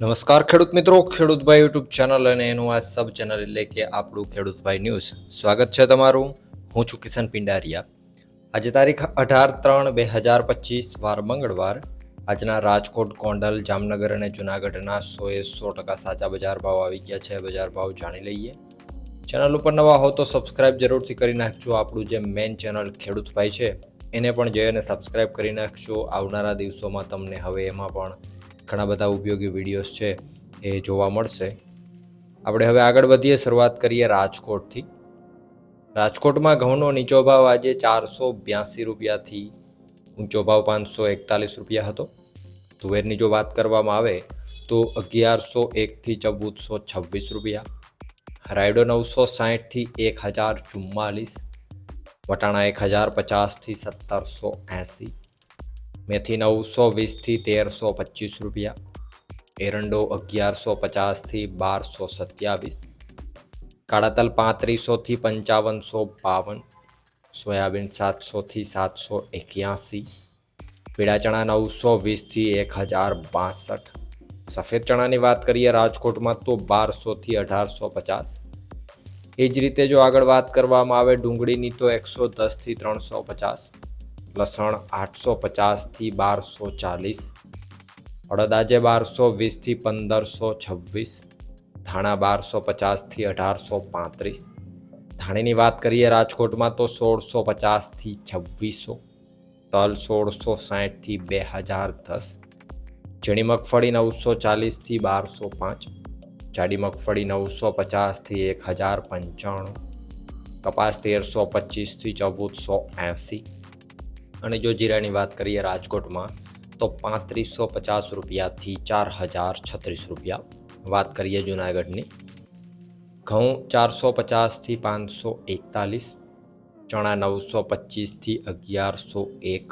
નમસ્કાર ખેડૂત મિત્રો, ખેડૂતભાઈ યુટ્યુબ ચેનલ અને એનું આ સબ ચેનલ એટલે કે આપણું ખેડૂતભાઈ ન્યૂઝ. સ્વાગત છે તમારું. હું છું કિશન પિંડારિયા. આજે તારીખ 18/3/2025 વાર મંગળવાર. આજના રાજકોટ, ગોંડલ, જામનગર અને જુનાગઢના 100% સાચા બજાર ભાવ આવી ગયા છે. બજાર ભાવ જાણી લઈએ. ચેનલ ઉપર નવા હો તો સબસ્ક્રાઇબ જરૂરથી કરી નાખજો. આપણું જે મેઇન ચેનલ ખેડૂતભાઈ છે એને પણ જઈ અને સબસ્ક્રાઇબ કરી નાખજો. આવનારા દિવસોમાં તમને હવે એમાં પણ ઘણા બધા ઉપયોગી વિડીયોઝ છે એ જોવા મળશે. આપણે હવે આગળ વધીએ. શરૂઆત કરીએ રાજકોટથી. રાજકોટમાં ઘઉંનો નીચો ભાવ આજે 482 રૂપિયાથી ઊંચો ભાવ 541 રૂપિયા હતો. તુવેરની જો વાત કરવામાં આવે તો 1101થી 1426 રૂપિયા. રાયડો 960થી 1044. વટાણા 1050થી 1780. મેથી 920થી 1325 રૂપિયા. એરંડો 1150થી 1227. કાળા તલ 3500થી 5552. સોયાબીન 700થી 781. પીળા ચણા 920થી 1062. સફેદ ચણાની વાત કરીએ રાજકોટમાં તો 1200થી 1850. એ જ રીતે જો આગળ વાત કરવામાં આવે ડુંગળીની તો 110થી 350. લસણ 850થી 1240. અડદ આજે 1220થી 1526. ધાણા 1250થી 1835. ધાણીની વાત કરીએ રાજકોટમાં તો 1650થી 2600. તલ 1660થી 2010. ઝીણી મગફળી 940થી 1205. જાડી મગફળી 950થી 1095. કપાસ 1325થી 1480. અને જો જીરાની વાત કરીએ રાજકોટમાં તો 3550 રૂપિયાથી 4036 રૂપિયા. વાત કરીએ જુનાગઢની. ઘઉં 450થી 541. ચણા 925થી 1101.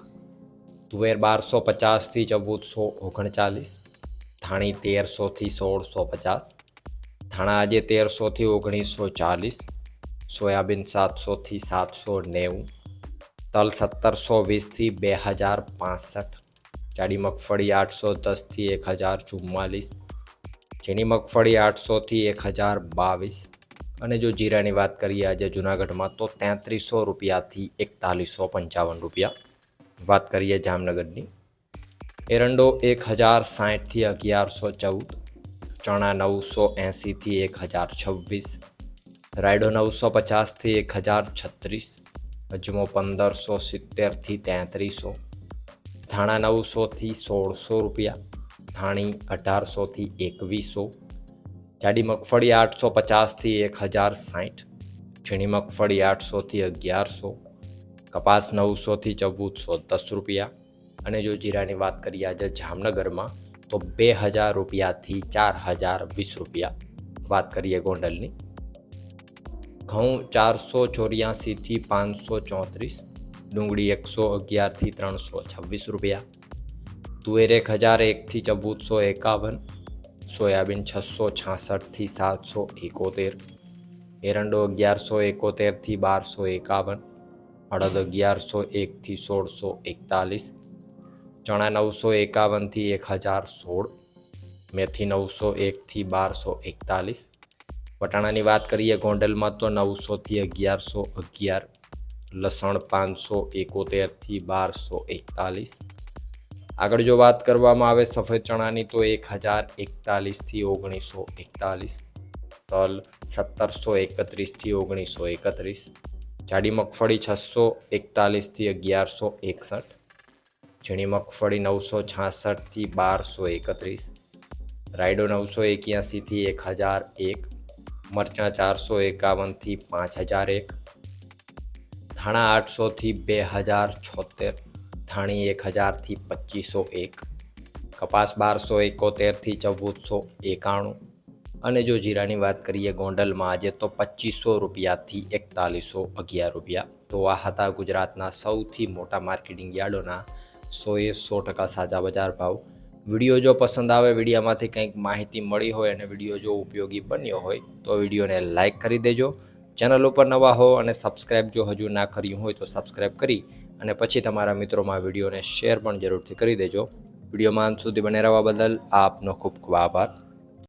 તુવેર 1250થી 1439. ધાણી 1300થી 1650. ધાણા આજે 1300થી 1940. સોયાબીન 700થી 790. તલ 1720થી 2065. જાડી મગફળી 810થી 1044. ઝીણી મગફળી 800થી 1022. અને જો જીરાની વાત કરીએ આજે જુનાગઢમાં તો 3300 રૂપિયાથી 4155 રૂપિયા. વાત કરીએ જામનગરની. એરંડો 1060થી 1114. ચણા 980થી 1026. રાયડો 950થી 1036. અજમો 1570થી 3300. ધાણા 900થી 1600 રૂપિયા. ધાણી 1800થી 2100. જાડી મગફળી 850થી 1060. ઝીણી મગફળી 800થી 1100. કપાસ 900થી 1410 રૂપિયા. અને જો જીરાની વાત કરીએ આજે જામનગરમાં તો 2000 રૂપિયાથી 4020 રૂપિયા. વાત કરીએ ગોંડલની. ઘઉં 484થી 534. ડુંગળી 111થી 326 રૂપિયા. તુવેર 1001થી 1451. સોયાબીન 666થી 771. એરંડો 1171થી 1251. અડદ 1101થી 1641. ચણા 951થી 1016. મેથી 901થી 1241. વટાણાની વાત કરીએ ગોંડલમાં તો 900થી 1111. લસણ 571થી 1241. આગળ જો વાત કરવામાં આવે સફેદ ચણાની તો 1041થી 1941. તલ 1731થી 1931. જાડી મગફળી 641થી 1161. ઝીણી મગફળી 966થી 1231. રાયડો 981થી 1001. મરચાં 451થી 5001. ધાણા 800થી 2076. ધાણી 1000થી 2501. કપાસ 1271થી 1491. અને જો જીરાની વાત કરીએ ગોંડલમાં આજે તો 2500 રૂપિયાથી 4111 રૂપિયા. તો આ હતા ગુજરાતના સૌથી મોટા માર્કેટિંગ યાર્ડોના 100% સાચા બજાર ભાવ. વિડીયો જો પસંદ આવે, વિડીયોમાંથી કંઈક માહિતી મળી હોય અને વિડીયો જો ઉપયોગી બન્યો હોય તો વિડીયોને લાઇક કરી દેજો. ચેનલ ઉપર નવા હો અને સબસ્ક્રાઈબ જો હજુ ના કર્યું હોય તો સબસ્ક્રાઈબ કરી અને પછી તમારા મિત્રોમાં વિડીયોને શેર પણ જરૂરથી કરી દેજો. વિડીયોમાં અંત સુધી બને રહેવા બદલ આપનો ખૂબ ખૂબ આભાર.